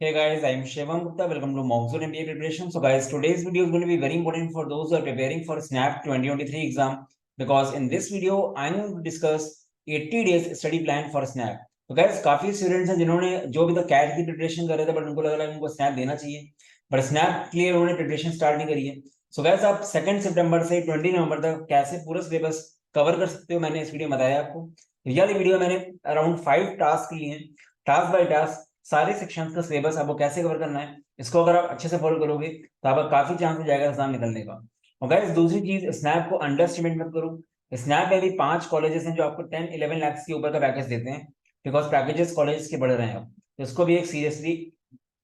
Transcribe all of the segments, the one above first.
Hey guys, I'm Shivam Gupta. Welcome to Monsoon MBA preparation. So guys, today's video is going to be very important for those who are preparing for SNAP 2023 exam because in this video I'm going to discuss 80 days study plan for SNAP. तो guys, काफी students हैं जिन्होंने जो अभी तक cat की preparation कर रहे थे बट उनको लग रहा है उनको स्नैप देना चाहिए बट स्नैप के लिए उन्होंने प्रिपरेशन स्टार्ट नहीं करी है. सो गाइस, आप 2 सितंबर से 20 नवंबर तक कैसे पूरा सिलेबस कवर कर सकते हो मैंने इस वीडियो में बताया आपको. रियल वीडियो मैंने अराउंड 5 टास्क लिए हैं. टास्क बाय टास्क सारे सेक्शंस का सिलेबस आपको कैसे कवर करना है, इसको अगर आप अच्छे से फॉलो करोगे तो आपका काफी चांस हो जाएगा एग्जाम निकलने का. और गाइस, दूसरी चीज, स्नैप को अंडर एस्टिमेट मत करो. स्नैप में भी 5 कॉलेजेस हैं जो आपको 10-11 लाख के ऊपर का पैकेज देते हैं बिकॉज पैकेजेस कॉलेज के बढ़ रहे हैं अब, तो इसको भी एक सीरियसली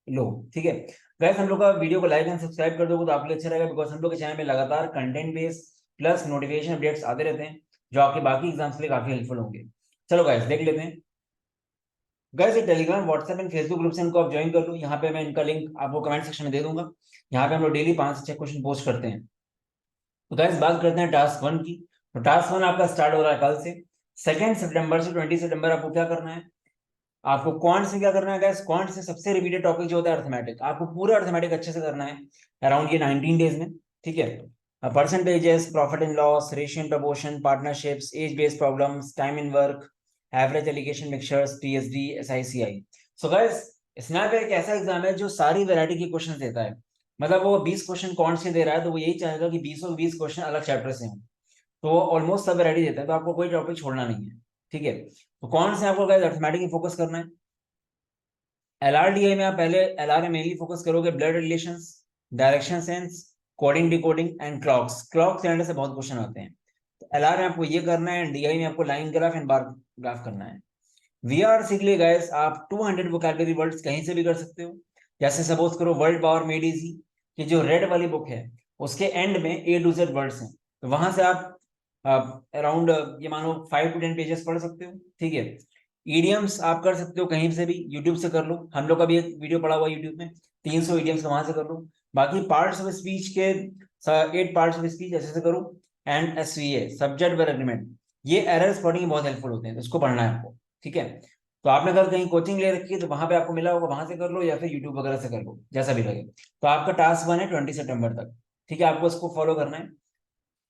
लो. ठीक है गाइस, हम लोग का वीडियो को लाइक एंड सब्सक्राइब कर दोगे तो आपके लिए अच्छा रहेगा बिकॉज हम लोग के चैनल में लगातार content based plus notification updates आते रहते हैं जो आपके बाकी एग्जाम्स के लिए काफी हेल्पफुल होंगे. चलो गाइस, देख लेते हैं. गाइस, ये Telegram, WhatsApp and Facebook group से इनको आप ज्वाइन कर लो. यहाँ पे मैं इनका लिंक आपको कमेंट सेक्शन में दे दूंगा. यहाँ पे हम लोग डेली 5 से 6 क्वेश्चन पोस्ट करते हैं. तो गाइस, बात करते हैं टास्क 1 की. तो टास्क 1 आपका स्टार्ट हो रहा है कल से. 2 सितंबर से 20 सितंबर आपको क्या करना है, आपको क्वांट से क्या करना है गाइस. क्वांट से सबसे रिपीटेड टॉपिक जो होता है अर्थमेटिक, आपको पूरा अर्थमेटिक अच्छे से करना है अराउंड ये 19 डेज में. ठीक है, percentages, profit and loss, ratio and proportion, partnerships, age based problems, time and work, average alligation mixtures, TSD, SICI. So guys, snap एक ऐसा एग्जाम है जो सारी वैरायटी के क्वेश्चन देता है. मतलब वो 20 क्वेश्चन कौन से दे रहा है तो वो यही चाहेगा कि 20 क्वेश्चन अलग चैप्टर से हों. तो वो ऑलमोस्ट सब वैरायटी देता है, तो आपको कोई टॉपिक छोड़ना नहीं है. ठीक है, तो कौन से आपको गाइस अर्थमेटिक में फोकस करना है. एलआरडीआई में आप पहले एलआर में मेनली फोकस करोगे blood relations, direction sense, coding decoding and clocks. Clock से से बहुत क्वेश्चन आते हैं. तो एलआर में आपको ये करना है, डीआई में आपको line graph and bar graph करना है. वीआरसी के लिए गाइस आप 200 वोकैबुलरी वर्ड्स कहीं से भी कर सकते हो. जैसे सपोज करो वर्ल्ड पावर मेड इजी, कि जो रेड वाली बुक है उसके एंड में A to Z वर्ड्स हैं, तो वहां से आप अराउंड ये मानो 5 to 10 पेजेस पढ़ सकते हो. ठीक है, ईडियम्स आप कर सकते हो कहीं से भी, यूट्यूब से कर लो. हम लोग का भी एक वीडियो पड़ा हुआ यूट्यूब में 300 ईडियम्स, वहां से कर लो. बाकी पार्ट्स ऑफ स्पीच के 8 पार्ट्स ऑफ स्पीच ऐसे से करो. एंड एसवीए, सब्जेक्ट वर्ब एग्रीमेंट, ये एरर स्पॉटिंग बहुत हेल्पफुल होते हैं, तो इसको पढ़ना है आपको. ठीक है, तो आपने अगर कहीं कोचिंग ले रखी है तो वहां पे आपको मिला होगा, वहां से कर लो या फिर यूट्यूब वगैरह से कर लो, जैसा भी लगे. तो आपका टास्क 1 है 20 सितंबर तक. ठीक है, आपको इसको फॉलो करना है.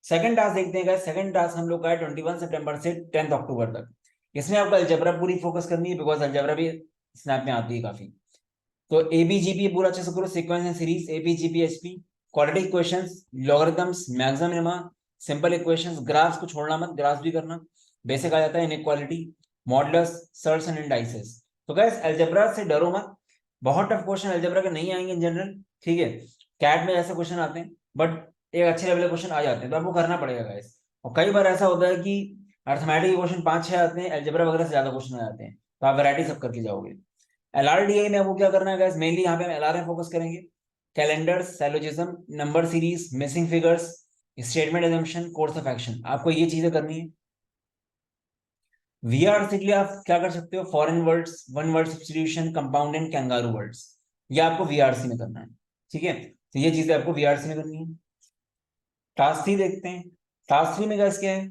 सेकंड टास्क देखते हैं. सेकंड टास्क हम लोग का है 21 सितंबर से 10 अक्टूबर तक. इसमें आपको अलजेब्रा पूरी फोकस करनी है बिकॉज अलजेब्रा भी स्नैप में आती है काफी. तो एबीजीपी पूरा अच्छे से करो, sequence and series, AP GP HP, quadratic questions, logarithms, maximum minima, simple equations, graphs को छोड़ना मत, ग्राफ्स भी करना. बेसिक आ जाता है, inequality, modulus, shirts and indices. तो गाइस, अलजेब्रा से डरो मत, बहुत टफ क्वेश्चन अलजेब्रा के नहीं आएंगे इन जनरल. ठीक है, कैट में ऐसे क्वेश्चन आते हैं बट एक अच्छे लेवल के क्वेश्चन आ जाते हैं, तो आपको करना पड़ेगा गाइस. और कई बार ऐसा होता है कि अर्थमेटिक के क्वेश्चन 5-6 आते हैं, अलजेब्रा वगैरह से ज्यादा क्वेश्चन आ जाते हैं, तो आप वैरायटी सब करके जाओगे. एलआरडीआई में आपको क्या करना है गाइस, मेनली यहाँ पे हम एलआर में फोकस करेंगे. Calendar, syllogism, number series, missing figures, statement assumption, course of action, आपको ये चीजें करनी है. वीआरसी के लिए आप क्या कर सकते हो, foreign words, one word substitution, compound and kangaroo words, ये आपको वीआरसी में करना है. ठीक है, तो ये चीजें आपको वीआरसी में करनी है. टास्क 3 देखते हैं. टास्क 3 में गाइस क्या है,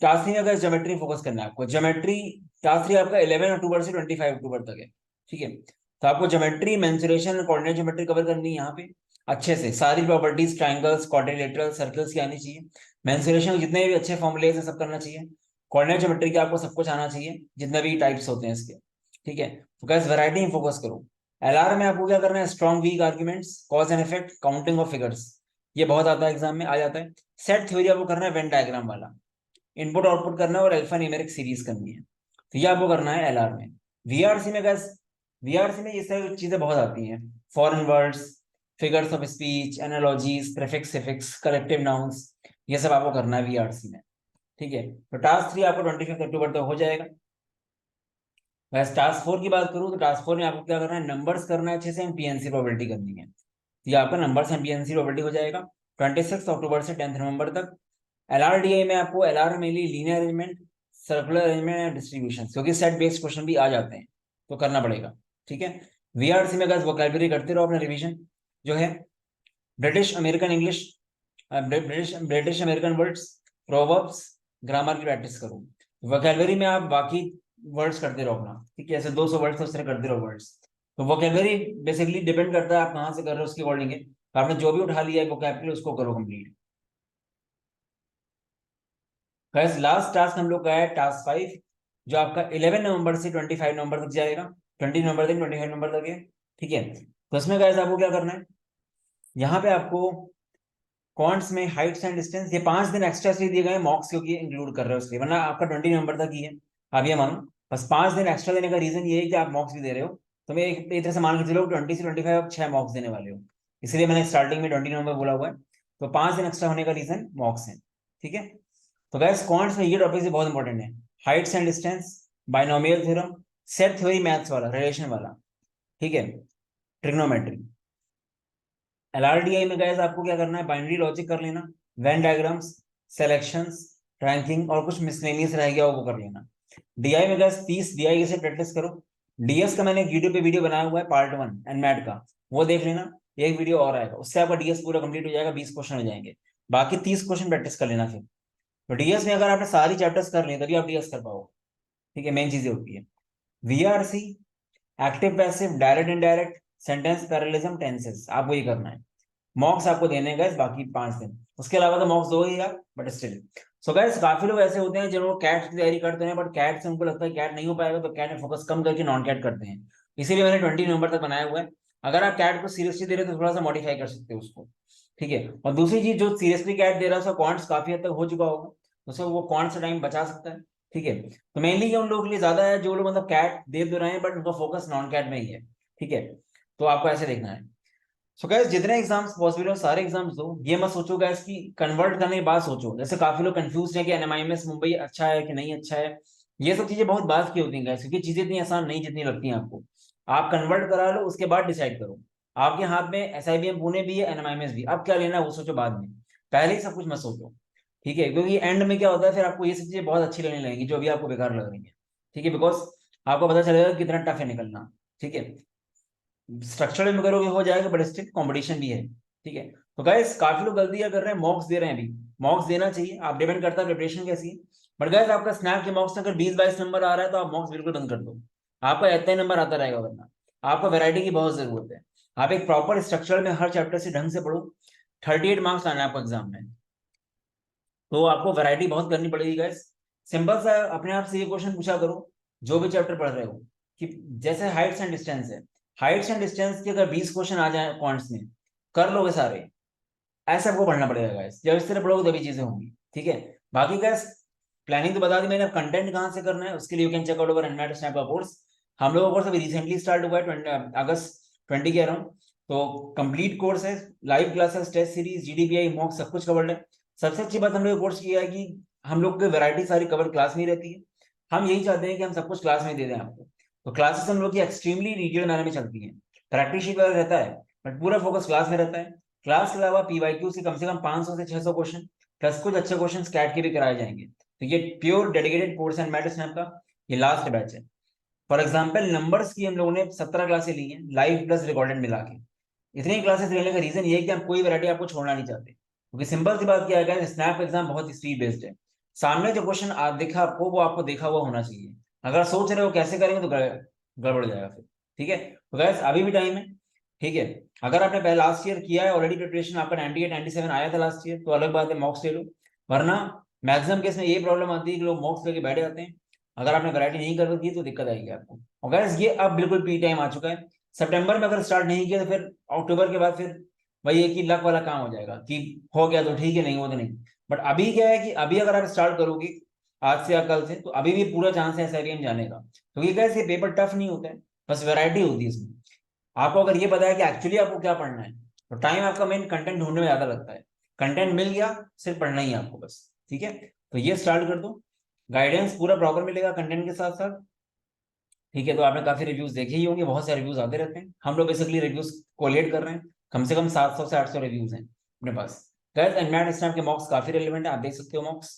टास्क 3 में गाइस ज्योमेट्री फोकस करना है आपको. ज्योमेट्री टास्क 3 आपका 11 अक्टूबर से 25 अक्टूबर तक है. ठीक है, तो आपको ज्योमेट्री, मेंसुरेशन और कोऑर्डिनेट ज्योमेट्री कवर करनी है यहाँ पे अच्छे से. सारी प्रॉपर्टीज, ट्राइंगल्स, क्वाड्रिलेटरल, सर्कल्स की आनी चाहिए. मेंसुरेशन जितने भी अच्छे फॉर्मुलेज हैं सब करना चाहिए. कोऑर्डिनेट ज्योमेट्री के आपको सब कुछ आना चाहिए, जितने भी टाइप्स होते हैं इसके. ठीक है, तो गाइस वैरायटी में फोकस करो. एलआर में आपको क्या करना है, strong week arguments, cause and effect, counting of figures, ये बहुत आता है एग्जाम में आ जाता है. सेट थ्योरी आपको करना है, वेन डायग्राम वाला, इनपुट आउटपुट करना है और अल्फा न्यूमेरिक सीरीज करनी है. तो ये आपको करना है एलआर में. वीआरसी में गैस, वीआरसी में ये सारी चीजें बहुत आती हैं, foreign words, figures of speech, analogies, prefix, suffix, collective nouns, ये सब आपको करना है वीआरसी में. ठीक है, तो टास्क 3 आपको 25 अक्टूबर तक हो जाएगा. वैसे टास्क 4 की बात करूँ तो टास्क 4 में आपको क्या करना है, नंबर्स करना है अच्छे से, पीएनसी प्रोबेबिलिटी करनी है. तो ये आपका नंबर्स एंड पीएनसी प्रोबेबिलिटी हो जाएगा 26 अक्टूबर से 10 नवंबर तक. एलआरडीए में आपको एलआर में linear arrangement, circular arrangement and distribution, क्योंकि सेट बेस्ड क्वेश्चन भी आ जाते हैं तो करना पड़ेगा. ठीक है, वीआरसी में अगर वोकैबुलरी करते रहो अपना रिवीजन जो है, British American English, British American words, proverbs, grammar की प्रैक्टिस करो. वोकैबुलरी में आप बाकी वर्ड्स करते रहो अपना. ठीक है, ऐसे 200 वर्ड्स तो उस तरह करते रहो वर्ड्स. तो वोकैबुलरी बेसिकली डिपेंड करता है आप कहाँ से कर रहे हो उसके अकॉर्डिंग है। तो आपने जो भी उठा लिया है वोकैबुलरी उसको करो कंप्लीट। गाइस लास्ट टास्क हम लोग का है टास्क 5, जो आपका 11 नवंबर से 25 नवंबर तक जाएगा। 20 नवंबर तक 25 नवंबर तक है। ठीक है, तो इसमें गाइस आपको क्या करना है, यहाँ पे आपको कॉन्ट्स में हाइट्स एंड डिस्टेंस, ये 5 दिन एक्स्ट्रा इसलिए दिए गए मॉक्स क्योंकि इंक्लूड कर रहे हो इसलिए, वरना आपका 20 नवंबर तक ही है। आप ये मानो बस 5 दिन एक्स्ट्रा देने का रीजन ये है कि आप मॉक्स भी दे रहे हो। तो मैं एक तरह से मान के चलो 20 से 25 आप 6 मॉक्स देने वाले हो, इसलिए मैंने स्टार्टिंग में 20 नवंबर बोला हुआ है। तो 5 दिन एक्स्ट्रा होने का रीजन मॉक्स है। ठीक है, तो गैस कॉन्ट्स में ये टॉपिक बहुत इंपॉर्टेंट है, Heights and distance, binomial theorem, set theory maths वाला रिलेशन वाला। ठीक है, ट्रिग्नोमेट्री। एलआरडीआई में गैस आपको क्या करना है, बाइनरी लॉजिक कर लेना, वेन डायग्राम्स, सेलेक्शंस, रैंकिंग और कुछ मिसलेनियस रह गया वो कर लेना। डीआई में गैस 30 डीआई से प्रैक्टिस करो। डीएस का मैंने यूट्यूब पे वीडियो बनाया हुआ है पार्ट 1 एनमैट का, वो देख लेना। एक वीडियो और आएगा उससे आपका डीएस पूरा कंप्लीट हो जाएगा, 20 क्वेश्चन हो जाएंगे। बाकी 30 क्वेश्चन प्रैक्टिस कर लेना फिर। तो डीएस में अगर आपने सारी चैप्टर्स कर ली तभी आप डीएस कर पाओगे। ठीक है, मेन चीजें होती है VRC, active passive, direct indirect, sentence parallelism, tenses, आपको ये करना है। मॉक्स आपको देने हैं गाइस बाकी 5 दिन, उसके अलावा तो मॉक्स दो ही यार, बट स्टिल। सो गाइस काफी लोग ऐसे होते हैं जो कैट की तैयारी करते हैं, बट कैट से उनको लगता है कैट नहीं हो पाएगा, तो कैट में फोकस कम करके नॉन कैट करते हैं। इसीलिए मैंने 20 नवंबर तक बनाया हुआ है। अगर आप कैट को सीरियसली दे रहे हो तो थोड़ा सा मॉडिफाई कर सकते हो उसको। ठीक है, और दूसरी चीज, जो सीरियसली कैट दे रहा है उसका कॉन्ट्स काफी हद तक हो चुका होगा, उससे वो कॉन्ट्स से टाइम बचा सकता है। ठीक है, तो मेनली ये उन लोगों के लिए ज्यादा है जो लोग मतलब कैट दे तो रहे हैं बट उनका फोकस नॉन कैट में ही है। ठीक है, तो आपको ऐसे देखना है। सो गैस जितने एग्जाम्स पॉसिबल हो सारे एग्जाम्स दो, ये मत सोचो गैस कि कन्वर्ट करने के बाद सोचो। जैसे काफी लोग कंफ्यूज हैं कि एनएमआईएमएस मुंबई अच्छा है कि नहीं अच्छा है। ये सब चीजें बहुत बात की होती हैं गैस, क्योंकि चीजें इतनी आसान नहीं जितनी लगती हैं आपको। आप कन्वर्ट करा लो उसके बाद डिसाइड करो। आपके हाथ में एसआईबीएम पुणे भी है, एनएमआईएमएस भी, अब क्या लेना है वो सोचो बाद में, पहले ही सब कुछ मत सोचो। ठीक है, क्योंकि एंड में क्या होता है फिर आपको ये सब चीजें बहुत अच्छी लगने लगेंगी जो अभी आपको बेकार लग रही है। ठीक है, बिकॉज आपको पता चलेगा कितना टफ है निकलना। ठीक है, स्ट्रक्चर में करोगे हो जाएगा, बट स्टिल कंपटीशन भी है। ठीक है, तो गाइस काफी लोग गलतियां कर रहे हैं, मॉक्स दे रहे हैं अभी। मॉक्स देना चाहिए, आप डिपेंड करता है प्रिपरेशन कैसी है। बट गाइस आपका स्नैप के मॉक्स में अगर 20-22 नंबर आ रहा है तो आप मॉक्स बिल्कुल बंद कर दो। आपका इतना ही नंबर आता रहेगा, वरना आपको वैरायटी की बहुत जरूरत है। आप एक प्रॉपर स्ट्रक्चर में हर चैप्टर से ढंग से पढ़ो। 38 मार्क्स आना है आपको एग्जाम में, तो आपको वैरायटी बहुत करनी पड़ेगी गाइस। सिंपल सा अपने आप से ये क्वेश्चन पूछा करो जो भी चैप्टर पढ़ रहे हो, कि जैसे हाइट्स एंड डिस्टेंस है, हाइट्स एंड डिस्टेंस के अगर 20 क्वेश्चन आ जाए पॉइंट्स में, कर लोगे सारे, ऐसे आपको पढ़ना पड़ेगा गाइस। जब इस तरह पढ़ोगे तभी चीजें होंगी। ठीक है, बाकी गाइस प्लानिंग तो बता दी मैंने, अब कंटेंट कहाँ से करना है उसके लिए you can check out our NMAT SNAP का कोर्स। हम लोगों का कोर्स अभी रिसेंटली स्टार्ट हुआ है, 20 अगस्त के अराउंड। तो कंप्लीट कोर्स है, live classes, test series, GDPI, mock, सब कुछ कवर्ड है। सबसे अच्छी बात हम लोग कोर्स की है कि हम लोग की वैरायटी सारी कवर क्लास में ही रहती है। हम यही चाहते हैं कि हम सब कुछ क्लास में दे दें आपको। तो क्लासेस हम लोग की एक्सट्रीमली डिटेल मैनर में चलती हैं। प्रैक्टिस शीट वगैरह रहता है, बट पूरा फोकस क्लास में रहता है। क्लास के अलावा पीवाईक्यू से कम 500 से 600 क्वेश्चन, प्लस कुछ अच्छे क्वेश्चन कैट के भी कराए जाएंगे। तो ये प्योर डेडिकेटेड कोर्स है मैथ्स मैम का, ये लास्ट बैच है। फॉर एग्जाम्पल नंबर्स की हम लोगों ने 17 क्लासें ली हैं, लाइव प्लस रिकॉर्डेड मिला के। इतनी क्लासेस लेने का रीजन ये है कि हम कोई वैरायटी आपको छोड़ना नहीं चाहते, क्योंकि सिंपल सी बात क्या है, स्नैप एग्जाम बहुत स्पीड बेस्ड है। सामने जो क्वेश्चन दिखा आपको वो आपको देखा हुआ होना चाहिए। अगर सोच रहे हो कैसे करेंगे तो गड़बड़ जाएगा फिर। ठीक है, तो गैस अभी भी टाइम है। ठीक है, अगर आपने पहले लास्ट ईयर किया है ऑलरेडी प्रिपरेशन, आपका 98 97 आया था लास्ट ईयर, तो अलग बात है, मॉक्स ले लो। वरना मैक्सिमम केस में ये प्रॉब्लम आती है कि लोग मॉक्स लेके बैठे जाते हैं। अगर आपने वैरायटी नहीं कर रखी है तो दिक्कत आएगी आपको। और गैस ये अब बिल्कुल पी टाइम आ चुका है। सितंबर में अगर स्टार्ट नहीं किया तो फिर अक्टूबर के बाद फिर वही है कि लक वाला काम हो जाएगा कि हो गया तो ठीक है, नहीं हो तो नहीं। बट अभी क्या है कि अभी अगर आप स्टार्ट करोगे आज से या कल से, तो अभी भी पूरा चांस है एसआईबीएम जाने का, क्योंकि कैसे ये पेपर टफ नहीं होता है, बस वैरायटी होती है इसमें। आपको अगर ये पता है कि एक्चुअली आपको क्या पढ़ना है, तो टाइम आपका मेन कंटेंट ढूंढने में ज्यादा लगता है। कंटेंट मिल गया, सिर्फ पढ़ना ही है आपको बस। ठीक है, तो ये स्टार्ट कर दो, गाइडेंस पूरा प्रॉपर मिलेगा कंटेंट के साथ साथ। ठीक है, तो आपने काफी रिव्यूज देखे ही होंगे, बहुत से रिव्यूज आते रहते हैं, हम लोग बेसिकली रिव्यूज कोलेट कर रहे हैं। कम से कम 700 से 800 रिव्यूज हैं अपने पास। गाइस एनमैट स्नैप के मॉक्स काफी रिलेवेंट है, आप देख सकते हो मॉक्स।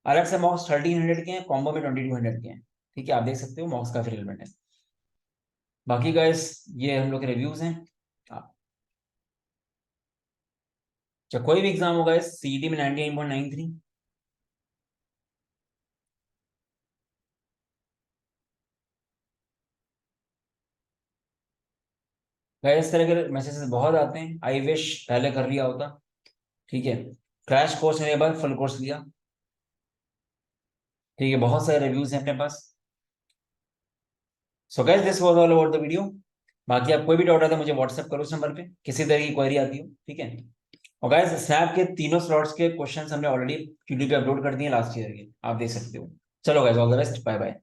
अलग से मॉक्स 1300 के हैं, कॉम्बो में 2200 के हैं। ठीक है, आप देख सकते हो मॉक्स काफी रिलेवेंट है। बाकी गाइस ये हम लोग के रिव्यूज हैं। चाहे कोई भी एग्जाम होगा इस सीईटी में 99.93। गाइस इस तरह के मैसेजेस बहुत आते हैं, आई विश पहले कर लिया होता। ठीक है, क्रैश कोर्स लेने के बाद फुल कोर्स लिया। ठीक है, बहुत सारे रिव्यूज हैं अपने पास। So guys this was all about the video. बाकी आप कोई भी डाउट आता है मुझे व्हाट्सएप करो इस नंबर पे, किसी तरह की क्वेरी आती हो। ठीक है, और गाइस स्नैप के तीनों स्लॉट्स के क्वेश्चंस हमने ऑलरेडी यूट्यूब पे अपलोड कर दिए लास्ट ईयर के, आप देख सकते हो। चलो guys, all the best, bye bye.